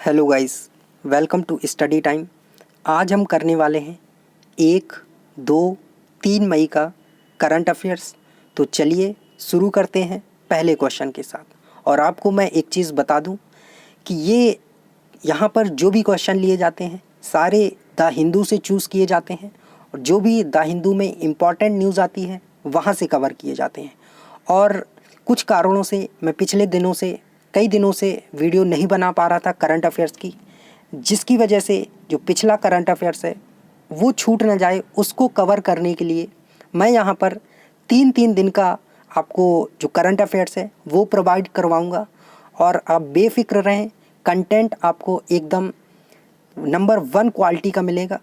Hello guys, welcome to study time. आज हम करने वाले हैं 1, 2, 3 मई का करंट अफेयर्स। तो चलिए शुरू करते हैं पहले क्वेश्चन के साथ। और आपको मैं एक चीज़ बता दूं कि ये यहाँ पर जो भी क्वेश्चन लिए जाते हैं सारे द हिंदू से चूज़ किए जाते हैं, और जो भी द हिंदू में इम्पॉर्टेंट न्यूज़ आती है वहाँ से कवर किए जाते हैं। और कुछ कारणों से मैं पिछले कई दिनों से वीडियो नहीं बना पा रहा था करंट अफेयर्स की, जिसकी वजह से जो पिछला करंट अफेयर्स है वो छूट न जाए, उसको कवर करने के लिए मैं यहाँ पर 3 दिन का आपको जो करंट अफेयर्स है वो प्रोवाइड करवाऊँगा। और आप बेफिक्र रहें, कंटेंट आपको एकदम नंबर 1 क्वालिटी का मिलेगा।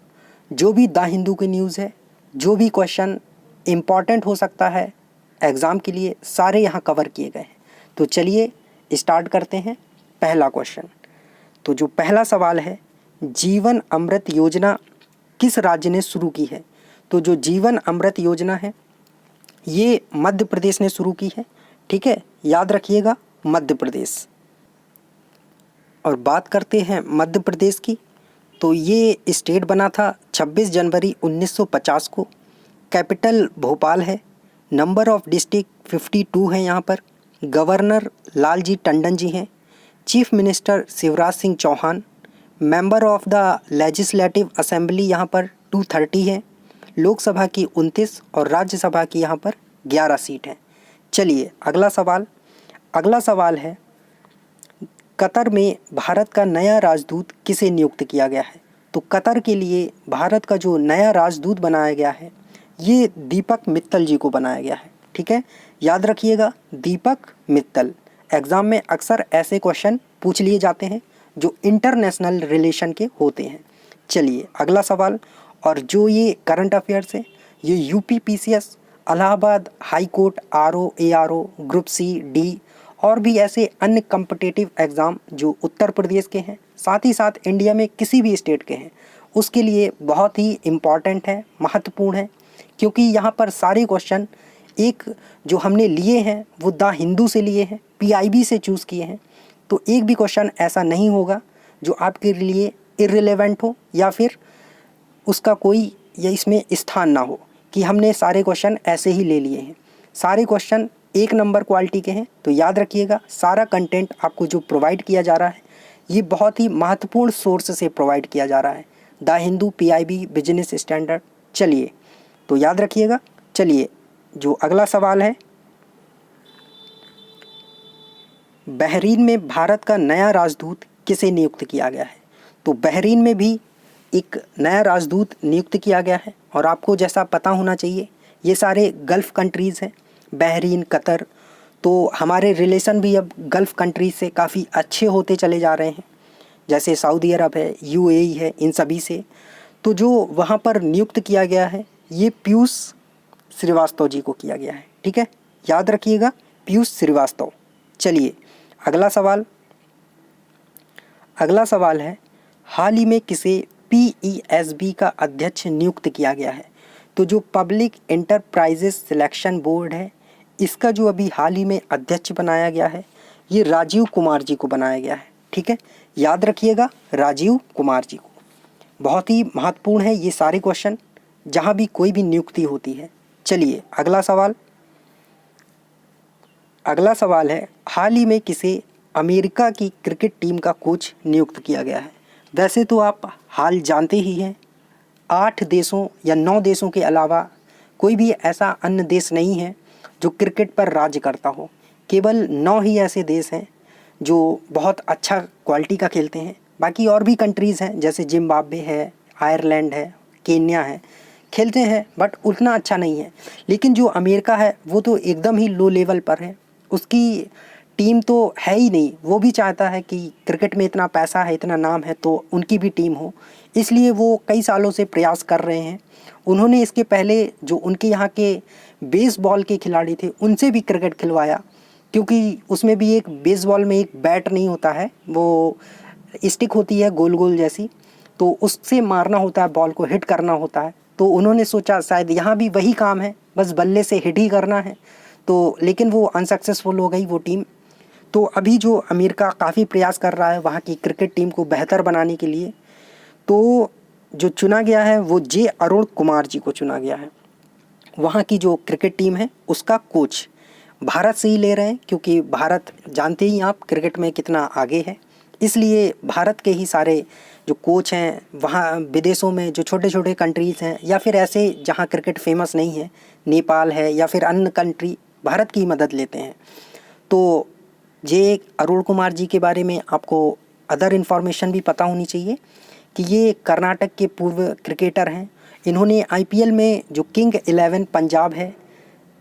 जो भी द हिंदू की न्यूज़ है, जो भी क्वेश्चन इम्पॉर्टेंट हो सकता है एग्ज़ाम के लिए, सारे यहाँ कवर किए गए हैं। तो चलिए स्टार्ट करते हैं पहला क्वेश्चन। तो जो पहला सवाल है, जीवन अमृत योजना किस राज्य ने शुरू की है? तो जो जीवन अमृत योजना है ये मध्य प्रदेश ने शुरू की है। ठीक है, याद रखिएगा मध्य प्रदेश। और बात करते हैं मध्य प्रदेश की, तो ये स्टेट बना था 26 जनवरी 1950 को। कैपिटल भोपाल है। नंबर ऑफ डिस्ट्रिक्ट 52 है यहाँ पर। गवर्नर लालजी टंडन जी हैं। Chief minister Shivraj Singh Chouhan. Member of the legislative assembly यहाँ पर 230 है। लोकसभा की 29 और राज्यसभा की यहाँ पर 11 सीट हैं। चलिए अगला सवाल है, कतर में भारत का नया राजदूत किसे नियुक्त किया गया है? तो कतर के लिए भारत का जो नया राजदूत बनाया गया है ये दीपक मित्तल जी को बनाया गया है। ठीक है, याद रखिएगा दीपक मित्तल। एग्ज़ाम में अक्सर ऐसे क्वेश्चन पूछ लिए जाते हैं जो इंटरनेशनल रिलेशन के होते हैं। चलिए अगला सवाल, और जो ये करंट अफेयर्स है ये UP PCS, Allahabad high court, RO, ARO, group C, D और भी ऐसे अन्य कॉम्पिटिटिव एग्ज़ाम जो उत्तर प्रदेश के हैं, साथ ही साथ इंडिया में किसी भी स्टेट के हैं, उसके लिए बहुत ही इम्पॉर्टेंट है, महत्वपूर्ण है। क्योंकि यहाँ पर सारे क्वेश्चन एक जो हमने लिए हैं वो द हिंदू से लिए हैं, पीआईबी से चूज़ किए हैं। तो एक भी क्वेश्चन ऐसा नहीं होगा जो आपके लिए इर्रिलेवेंट हो या फिर उसका कोई या इसमें स्थान ना हो कि हमने सारे क्वेश्चन ऐसे ही ले लिए हैं। सारे क्वेश्चन 1 नंबर क्वालिटी के हैं। तो याद रखिएगा सारा कंटेंट आपको जो प्रोवाइड किया जा रहा है ये बहुत ही महत्वपूर्ण सोर्स से प्रोवाइड किया जा रहा है, the Hindu, PIB, business standard. चलिए तो याद रखिएगा। चलिए जो अगला सवाल है, बहरीन में भारत का नया राजदूत किसे नियुक्त किया गया है? तो बहरीन में भी एक नया राजदूत नियुक्त किया गया है। और आपको जैसा पता होना चाहिए ये सारे गल्फ़ कंट्रीज़ हैं, बहरीन, कतर। तो हमारे रिलेशन भी अब गल्फ़ कंट्रीज से काफ़ी अच्छे होते चले जा रहे हैं, जैसे सऊदी अरब है, यूएई है, इन सभी से। तो जो वहाँ पर नियुक्त किया गया है ये पीयूष श्रीवास्तव जी को किया गया है। ठीक है, याद रखिएगा पीयूष श्रीवास्तव। चलिए अगला सवाल है, हाल ही में किसे पीईएसबी का अध्यक्ष नियुक्त किया गया है? तो जो पब्लिक एंटरप्राइजेस सिलेक्शन बोर्ड है इसका जो अभी हाल ही में अध्यक्ष बनाया गया है ये राजीव कुमार जी को बनाया गया है। ठीक है, याद रखिएगा राजीव कुमार जी को। बहुत ही महत्वपूर्ण है ये सारे क्वेश्चन जहाँ भी कोई भी नियुक्ति होती है। चलिए अगला सवाल है, हाल ही में किसे अमेरिका की क्रिकेट टीम का कोच नियुक्त किया गया है? वैसे तो आप हाल जानते ही हैं, 8 देशों या 9 देशों के अलावा कोई भी ऐसा अन्य देश नहीं है जो क्रिकेट पर राज्य करता हो। केवल 9 ही ऐसे देश हैं जो बहुत अच्छा क्वालिटी का खेलते हैं। बाकी और भी कंट्रीज़ हैं जैसे जिम्बाब्वे है, आयरलैंड है, केन्या है, खेलते हैं बट उतना अच्छा नहीं है। लेकिन जो अमेरिका है वो तो एकदम ही लो लेवल पर है, उसकी टीम तो है ही नहीं। वो भी चाहता है कि क्रिकेट में इतना पैसा है, इतना नाम है, तो उनकी भी टीम हो, इसलिए वो कई सालों से प्रयास कर रहे हैं। उन्होंने इसके पहले जो उनके यहाँ के बेसबॉल के खिलाड़ी थे उनसे भी क्रिकेट खिलवाया, क्योंकि उसमें भी एक बेसबॉल में एक बैट नहीं होता है, वो स्टिक होती है गोल गोल जैसी, तो उससे मारना होता है, बॉल को हिट करना होता है। तो उन्होंने सोचा शायद यहाँ भी वही काम है, बस बल्ले से हिट ही करना है। तो लेकिन वो अनसक्सेसफुल हो गई वो टीम। तो अभी जो अमेरिका काफ़ी प्रयास कर रहा है वहाँ की क्रिकेट टीम को बेहतर बनाने के लिए, तो जो चुना गया है वो जे अरुण कुमार जी को चुना गया है। वहाँ की जो क्रिकेट टीम है उसका कोच भारत से ही ले रहे हैं, क्योंकि भारत जानते ही आप क्रिकेट में कितना आगे है, इसलिए भारत के ही सारे जो कोच हैं वहाँ विदेशों में जो छोटे छोटे कंट्रीज़ हैं या फिर ऐसे जहाँ क्रिकेट फेमस नहीं है, नेपाल है या फिर अन्य कंट्री, भारत की मदद लेते हैं। तो जे अरुण कुमार जी के बारे में आपको अदर इन्फॉर्मेशन भी पता होनी चाहिए कि ये कर्नाटक के पूर्व क्रिकेटर हैं। इन्होंने आईपीएल में जो किंग 11 पंजाब है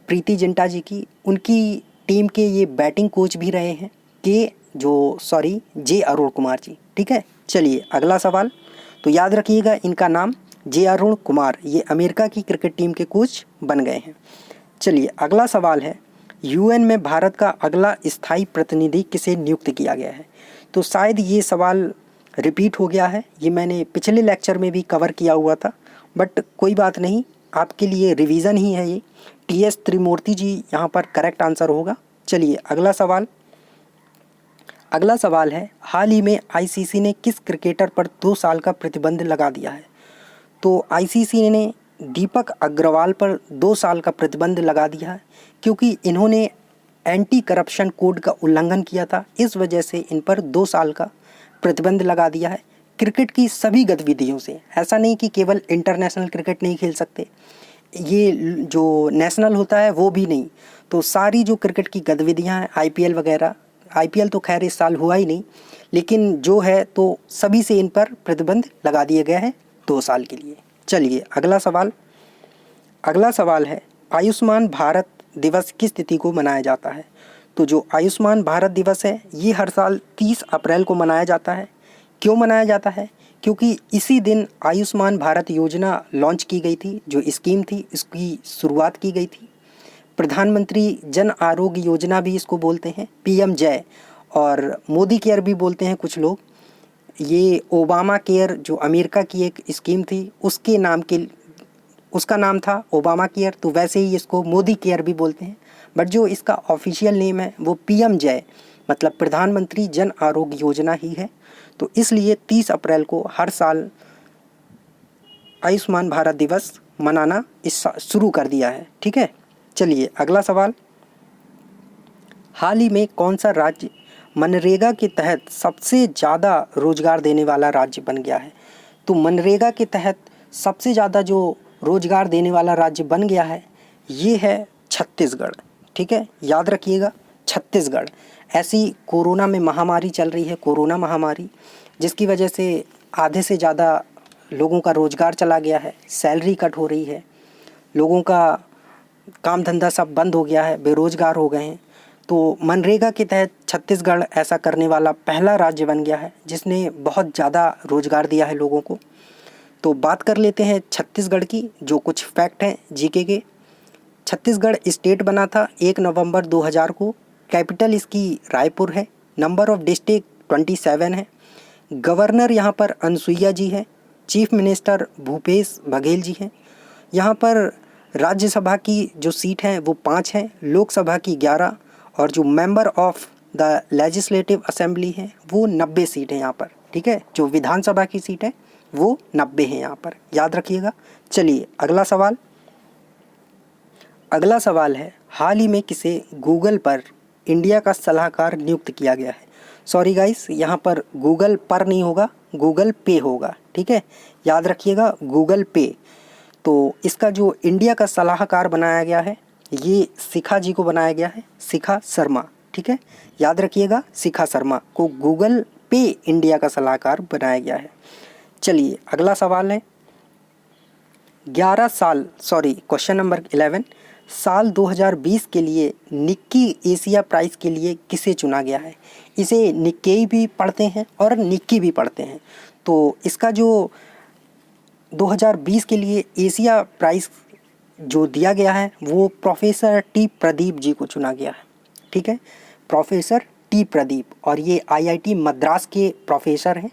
प्रीति जिंटा जी की, उनकी टीम के ये बैटिंग कोच भी रहे हैं जे अरुण कुमार जी। ठीक है, चलिए अगला सवाल। तो याद रखिएगा इनका नाम जे अरुण कुमार, ये अमेरिका की क्रिकेट टीम के कोच बन गए हैं। चलिए अगला सवाल है, यूएन में भारत का अगला स्थायी प्रतिनिधि किसे नियुक्त किया गया है? तो शायद ये सवाल रिपीट हो गया है, ये मैंने पिछले लेक्चर में भी कवर किया हुआ था, बट कोई बात नहीं, आपके लिए रिवीजन ही है ये। टीएस त्रिमूर्ति जी यहाँ पर करेक्ट आंसर होगा। चलिए अगला सवाल है, हाल ही में आईसीसी ने किस क्रिकेटर पर 2 साल का प्रतिबंध लगा दिया है? तो आईसीसी ने दीपक अग्रवाल पर 2 साल का प्रतिबंध लगा दिया है, क्योंकि इन्होंने एंटी करप्शन कोड का उल्लंघन किया था, इस वजह से इन पर 2 साल का प्रतिबंध लगा दिया है। क्रिकेट की सभी गतिविधियों से, ऐसा नहीं कि केवल इंटरनेशनल क्रिकेट नहीं खेल सकते, ये जो नेशनल होता है वो भी नहीं, तो सारी जो क्रिकेट की गतिविधियां हैं, आईपीएल वगैरह, आईपीएल तो खैर इस साल हुआ ही नहीं, लेकिन जो है तो सभी से इन पर प्रतिबंध लगा दिया गया है 2 साल के लिए। चलिए अगला सवाल है, आयुष्मान भारत दिवस किस तिथि को मनाया जाता है? तो जो आयुष्मान भारत दिवस है ये हर साल 30 अप्रैल को मनाया जाता है। क्यों मनाया जाता है? क्योंकि इसी दिन आयुष्मान भारत योजना लॉन्च की गई थी, जो स्कीम थी इसकी शुरुआत की गई थी। प्रधानमंत्री जन आरोग्य योजना भी इसको बोलते हैं, पीएम जय, और मोदी केयर भी बोलते हैं कुछ लोग। ये ओबामा केयर जो अमेरिका की एक स्कीम थी उसका नाम था ओबामा केयर, तो वैसे ही इसको मोदी केयर भी बोलते हैं, बट जो इसका ऑफिशियल नेम है वो पीएम जय मतलब प्रधानमंत्री जन आरोग्य योजना ही है। तो इसलिए 30 अप्रैल को हर साल आयुष्मान भारत दिवस मनाना शुरू कर दिया है। ठीक है, चलिए अगला सवाल, हाल ही में कौन सा राज्य मनरेगा के तहत सबसे ज़्यादा रोजगार देने वाला राज्य बन गया है? तो मनरेगा के तहत सबसे ज़्यादा जो रोजगार देने वाला राज्य बन गया है ये है छत्तीसगढ़। ठीक है, याद रखिएगा छत्तीसगढ़। ऐसी कोरोना में महामारी चल रही है, कोरोना महामारी, जिसकी वजह से आधे से ज़्यादा लोगों का रोज़गार चला गया है, सैलरी कट हो रही है, लोगों का काम धंधा सब बंद हो गया है, बेरोज़गार हो गए हैं। तो मनरेगा के तहत छत्तीसगढ़ ऐसा करने वाला पहला राज्य बन गया है जिसने बहुत ज़्यादा रोज़गार दिया है लोगों को। तो बात कर लेते हैं छत्तीसगढ़ की, जो कुछ फैक्ट हैं जीके के। छत्तीसगढ़ स्टेट बना था 1 नवंबर 2000 को, कैपिटल इसकी रायपुर है, नंबर ऑफ डिस्ट्रिक्ट 27 है, गवर्नर यहाँ पर अनसुईया जी है, चीफ मिनिस्टर भूपेश बघेल जी हैं। यहाँ पर राज्यसभा की जो सीट हैं वो 5 हैं, लोकसभा की 11, और जो member of the legislative assembly है वो 90 सीट है यहाँ पर। ठीक है, जो विधानसभा की सीट है वो 90 है यहाँ पर, याद रखिएगा। चलिए अगला सवाल है, हाल ही में किसे गूगल पर इंडिया का सलाहकार नियुक्त किया गया है? सॉरी गाइस, यहाँ पर गूगल पर नहीं होगा, गूगल पे होगा। ठीक है, याद रखिएगा गूगल पे। तो इसका जो इंडिया का सलाहकार बनाया गया है ये शिखा जी को बनाया गया है, शिखा शर्मा। ठीक है, याद रखिएगा शिखा शर्मा को गूगल पे इंडिया का सलाहकार बनाया गया है। चलिए अगला सवाल है, क्वेश्चन नंबर 11, साल 2020 के लिए निक्की एशिया प्राइज़ के लिए किसे चुना गया है? इसे निक्केई भी पढ़ते हैं और निक्की भी पढ़ते हैं। तो इसका जो 2020 के लिए एशिया प्राइज़ जो दिया गया है वो प्रोफेसर टी प्रदीप जी को चुना गया है। ठीक है, प्रोफेसर टी प्रदीप, और ये आईआईटी मद्रास के प्रोफेसर हैं,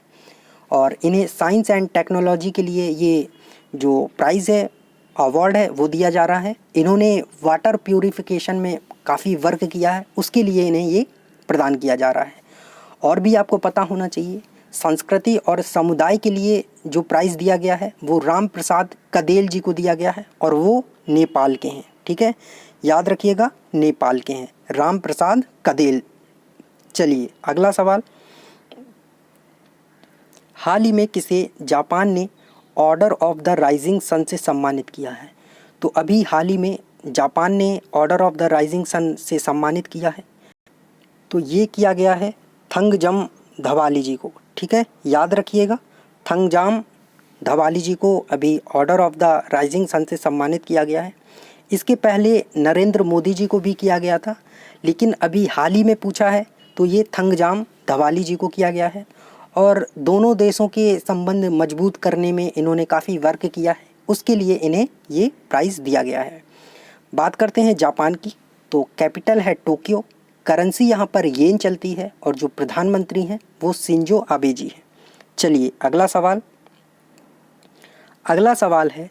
और इन्हें साइंस एंड टेक्नोलॉजी के लिए ये जो प्राइज़ है, अवार्ड है, वो दिया जा रहा है। इन्होंने वाटर प्यूरिफिकेशन में काफ़ी वर्क किया है, उसके लिए इन्हें ये प्रदान किया जा रहा है। और भी आपको पता होना चाहिए, संस्कृति और समुदाय के लिए जो प्राइज़ दिया गया है वो राम प्रसाद कदेल जी को दिया गया है और वो नेपाल के हैं। ठीक है, याद रखिएगा, नेपाल के हैं राम प्रसाद कदेल। चलिए अगला सवाल, हाल ही में किसे जापान ने order of the rising sun से सम्मानित किया है? तो अभी हाल ही में जापान ने order of the rising sun से सम्मानित किया है, तो ये किया गया है थंगजाम धवाली जी को। ठीक है, याद रखिएगा, थंगजाम धवाली जी को अभी order of the rising sun से सम्मानित किया गया है। इसके पहले नरेंद्र मोदी जी को भी किया गया था, लेकिन अभी हाल ही में पूछा है तो ये थंगजाम धवाली जी को किया गया है। और दोनों देशों के संबंध मजबूत करने में इन्होंने काफ़ी वर्क किया है, उसके लिए इन्हें ये प्राइज़ दिया गया है। बात करते हैं जापान की, तो कैपिटल है टोक्यो, करेंसी यहाँ पर येन चलती है और जो प्रधानमंत्री हैं वो शिंजो आबे जी हैं। चलिए अगला सवाल है,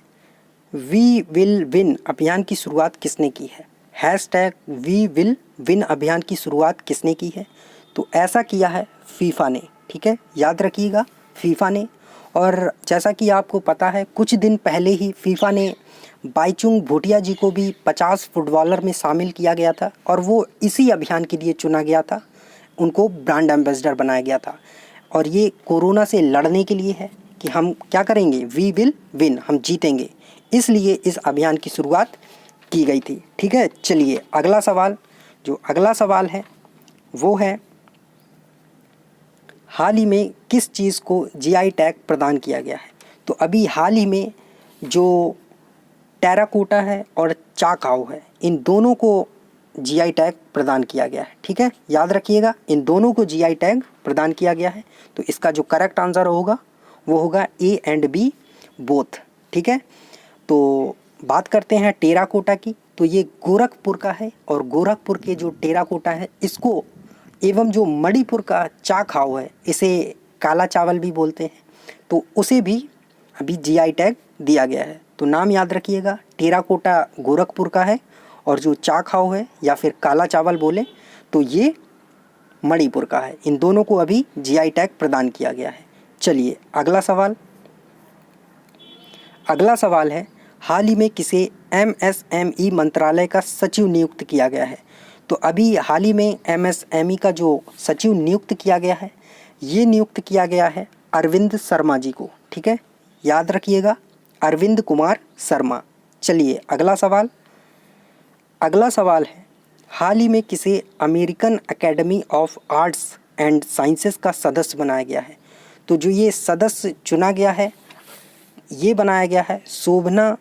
वी विल विन अभियान की शुरुआत किसने की है? हैशटैग वी विल विन अभियान की शुरुआत किसने की है? तो ऐसा किया है फीफा ने। ठीक है, याद रखिएगा, फीफा ने। और जैसा कि आपको पता है, कुछ दिन पहले ही फीफा ने बाईचुंग भूटिया जी को भी 50 फुटबॉलर में शामिल किया गया था और वो इसी अभियान के लिए चुना गया था, उनको ब्रांड एम्बेसडर बनाया गया था। और ये कोरोना से लड़ने के लिए है कि हम क्या करेंगे, वी विल विन, हम जीतेंगे, इसलिए इस अभियान की शुरुआत की गई थी। ठीक है, चलिए अगला सवाल है वो है, हाल ही में किस चीज़ को जीआई टैग प्रदान किया गया है? तो अभी हाल ही में जो टेराकोटा है और चाकाओ है, इन दोनों को जीआई टैग प्रदान किया गया है। ठीक है, याद रखिएगा, इन दोनों को जीआई टैग प्रदान किया गया है। तो इसका जो करेक्ट आंसर होगा वो होगा ए एंड बी बोथ। ठीक है, तो बात करते हैं टेराकोटा की, तो ये गोरखपुर का है और गोरखपुर के जो टेराकोटा है इसको, एवं जो मणिपुर का चाखाओ है, इसे काला चावल भी बोलते हैं, तो उसे भी अभी जीआई टैग दिया गया है। तो नाम याद रखिएगा, टेराकोटा गोरखपुर का है और जो चाखाओ है या फिर काला चावल बोले तो ये मणिपुर का है। इन दोनों को अभी जीआई टैग प्रदान किया गया है। चलिए अगला सवाल है, हाल ही में किसे एमएसएमई मंत्रालय का सचिव नियुक्त किया गया है? तो अभी हाल ही में एमएसएमई का जो सचिव नियुक्त किया गया है, ये नियुक्त किया गया है अरविंद शर्मा जी को। ठीक है, याद रखिएगा, अरविंद कुमार शर्मा। चलिए अगला सवाल है, हाल ही में किसे American academy of arts and sciences का सदस्य बनाया गया है? तो जो ये सदस्य चुना गया है, ये बनाया गया है शोभना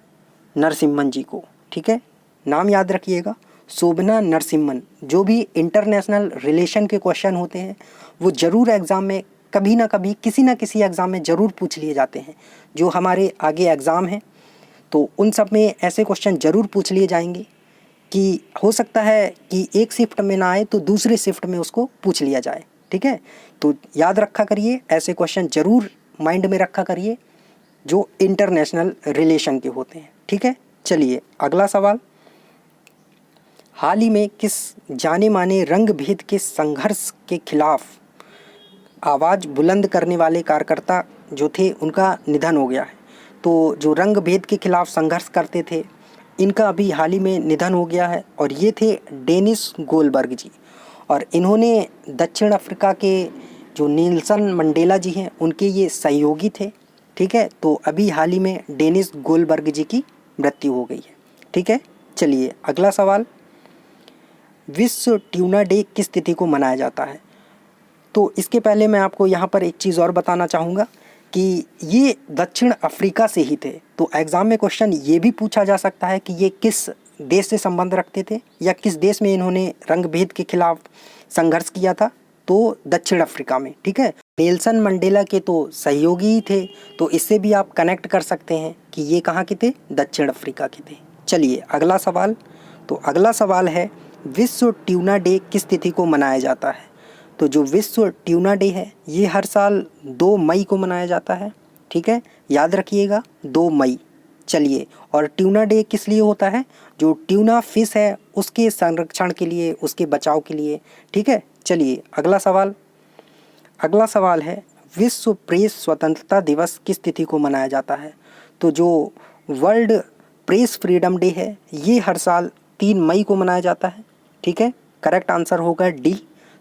नरसिम्हन जी को। ठीक है, नाम याद रखिएगा, शोभना नरसिम्हन। जो भी इंटरनेशनल रिलेशन के क्वेश्चन होते हैं वो ज़रूर एग्ज़ाम में कभी ना कभी किसी ना किसी एग्ज़ाम में ज़रूर पूछ लिए जाते हैं। जो हमारे आगे एग्ज़ाम हैं तो उन सब में ऐसे क्वेश्चन ज़रूर पूछ लिए जाएंगे कि हो सकता है कि एक शिफ्ट में ना आए तो दूसरे शिफ्ट में उसको पूछ लिया जाए। ठीक है, तो याद रखा करिए, ऐसे क्वेश्चन ज़रूर माइंड में रखा करिए जो इंटरनेशनल रिलेशन के होते हैं। ठीक है, चलिए अगला सवाल, हाल ही में किस जाने माने रंग भेद के संघर्ष के खिलाफ आवाज़ बुलंद करने वाले कार्यकर्ता जो थे उनका निधन हो गया है? तो जो रंग भेद के खिलाफ संघर्ष करते थे इनका अभी हाल ही में निधन हो गया है और ये थे डेनिस गोलबर्ग जी। और इन्होंने दक्षिण अफ्रीका के जो नेल्सन मंडेला जी हैं उनके ये सहयोगी थे। ठीक है, तो अभी हाल ही में डेनिस गोलबर्ग जी की मृत्यु हो गई है। ठीक है, चलिए अगला सवाल, विश्व ट्यूना डे किस तिथि को मनाया जाता है? तो इसके पहले मैं आपको यहाँ पर एक चीज़ और बताना चाहूँगा कि ये दक्षिण अफ्रीका से ही थे, तो एग्ज़ाम में क्वेश्चन ये भी पूछा जा सकता है कि ये किस देश से संबंध रखते थे या किस देश में इन्होंने रंग भेद के खिलाफ संघर्ष किया था। तो दक्षिण अफ्रीका में। ठीक है, नेल्सन मंडेला के तो सहयोगी ही थे, तो इससे भी आप कनेक्ट कर सकते हैं कि ये कहाँ के थे, दक्षिण अफ्रीका के थे। चलिए अगला सवाल, तो अगला सवाल है, विश्व ट्यूना डे किस तिथि को मनाया जाता है? तो जो विश्व ट्यूना डे है ये हर साल 2 मई को मनाया जाता है। ठीक है, याद रखिएगा 2 मई। चलिए, और ट्यूना डे किस लिए होता है? जो ट्यूना फिश है उसके संरक्षण के लिए, उसके बचाव के लिए। ठीक है, चलिए अगला सवाल है विश्व प्रेस स्वतंत्रता दिवस किस तिथि को मनाया जाता है? तो जो वर्ल्ड प्रेस फ्रीडम डे है ये हर साल 3 मई को मनाया जाता है। ठीक है, करेक्ट आंसर होगा डी।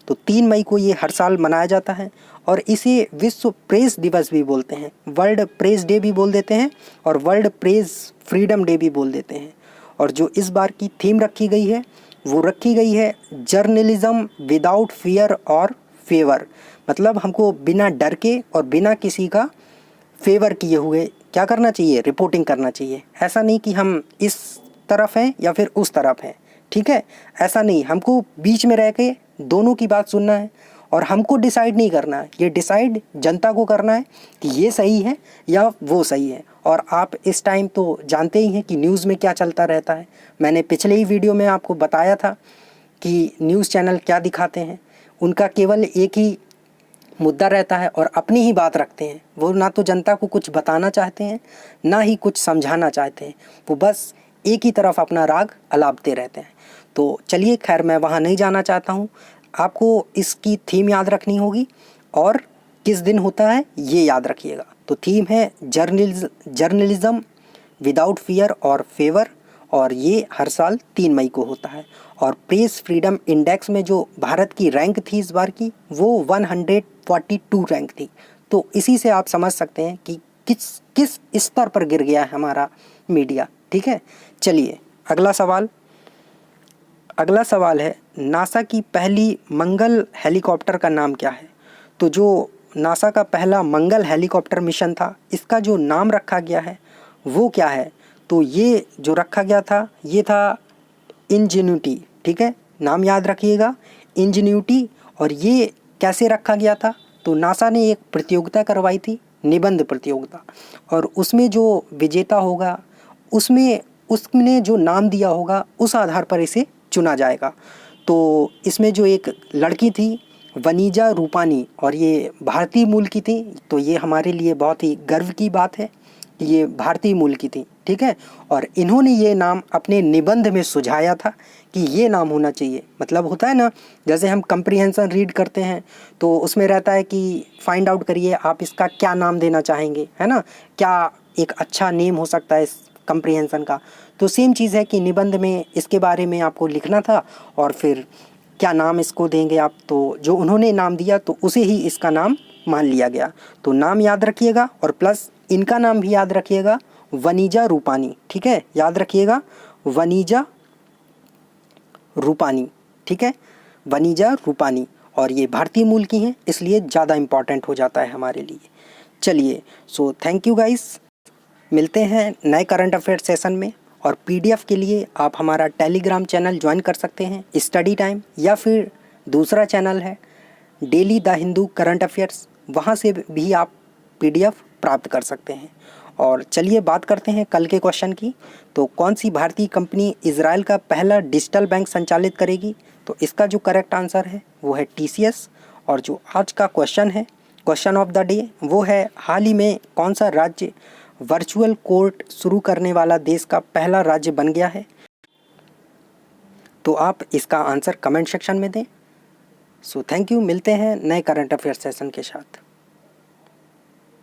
तो 3 मई को ये हर साल मनाया जाता है और इसे विश्व प्रेस दिवस भी बोलते हैं, वर्ल्ड प्रेस डे भी बोल देते हैं और वर्ल्ड प्रेस फ्रीडम डे भी बोल देते हैं। और जो इस बार की थीम रखी गई है वो रखी गई है जर्नलिज्म विदाउट फियर और फेवर, मतलब हमको बिना डर के और बिना किसी का फेवर किए हुए क्या करना चाहिए, रिपोर्टिंग करना चाहिए। ऐसा नहीं कि हम इस तरफ हैं या फिर उस तरफ हैं, ठीक है, ऐसा नहीं, हमको बीच में रह के दोनों की बात सुनना है और हमको डिसाइड नहीं करना है, ये डिसाइड जनता को करना है कि ये सही है या वो सही है। और आप इस टाइम तो जानते ही हैं कि न्यूज़ में क्या चलता रहता है। मैंने पिछले ही वीडियो में आपको बताया था कि न्यूज़ चैनल क्या दिखाते हैं, उनका केवल एक ही मुद्दा रहता है और अपनी ही बात रखते हैं। वो ना तो जनता को कुछ बताना चाहते हैं ना ही कुछ समझाना चाहते हैं, वो बस एक ही तरफ अपना राग अलापते रहते हैं। तो चलिए खैर मैं वहाँ नहीं जाना चाहता हूँ, आपको इसकी थीम याद रखनी होगी और किस दिन होता है ये याद रखिएगा। तो थीम है जर्नलिज्म विदाउट फियर और फेवर और ये हर साल 3 मई को होता है। और प्रेस फ्रीडम इंडेक्स में जो भारत की रैंक थी इस बार की वो 142 रैंक थी। तो इसी से आप समझ सकते हैं कि किस स्तर पर गिर गया है हमारा मीडिया। ठीक है, चलिए अगला सवाल है नासा की पहली मंगल हेलीकॉप्टर का नाम क्या है? तो जो नासा का पहला मंगल हेलीकॉप्टर मिशन था इसका जो नाम रखा गया है वो क्या है? तो ये जो रखा गया था ये था इंजेन्यूटी। ठीक है, नाम याद रखिएगा इंजेन्यूटी। और ये कैसे रखा गया था? तो नासा ने एक प्रतियोगिता करवाई थी, निबंध प्रतियोगिता, और उसमें जो विजेता होगा उसने जो नाम दिया होगा उस आधार पर इसे चुना जाएगा। तो इसमें जो एक लड़की थी वनीजा रूपानी और ये भारतीय मूल की थी, तो ये हमारे लिए बहुत ही गर्व की बात है कि ये भारतीय मूल की थी। ठीक है, और इन्होंने ये नाम अपने निबंध में सुझाया था कि ये नाम होना चाहिए। मतलब होता है ना, जैसे हम कंप्रीहेंशन रीड करते हैं तो उसमें रहता है कि फाइंड आउट करिए आप इसका क्या नाम देना चाहेंगे, है ना, क्या एक अच्छा नेम हो सकता है इस कंप्रीहेंशन का। तो सेम चीज़ है कि निबंध में इसके बारे में आपको लिखना था और फिर क्या नाम इसको देंगे आप। तो जो उन्होंने नाम दिया तो उसे ही इसका नाम मान लिया गया। तो नाम याद रखिएगा और प्लस इनका नाम भी याद रखिएगा, वनीजा रूपानी। ठीक है, याद रखिएगा वनीजा रूपानी। ठीक है, वनीजा रूपानी, और ये भारतीय मूल की हैं इसलिए ज़्यादा इम्पॉर्टेंट हो जाता है हमारे लिए। चलिए सो थैंक यू गाइस, मिलते हैं नए करंट अफेयर सेशन में। और पीडीएफ के लिए आप हमारा टेलीग्राम चैनल ज्वाइन कर सकते हैं स्टडी टाइम, या फिर दूसरा चैनल है daily the Hindu current affairs, वहाँ से भी आप पीडीएफ प्राप्त कर सकते हैं। और चलिए बात करते हैं कल के क्वेश्चन की। तो कौन सी भारतीय कंपनी इजराइल का पहला डिजिटल बैंक संचालित करेगी? तो इसका जो करेक्ट आंसर है वो है टीसीएस। और जो आज का क्वेश्चन है, क्वेश्चन ऑफ द डे, वो है हाल ही में कौन सा राज्य वर्चुअल कोर्ट शुरू करने वाला देश का पहला राज्य बन गया है? तो आप इसका आंसर कमेंट सेक्शन में दें। सो थैंक यू, मिलते हैं नए करंट अफेयर सेशन के साथ।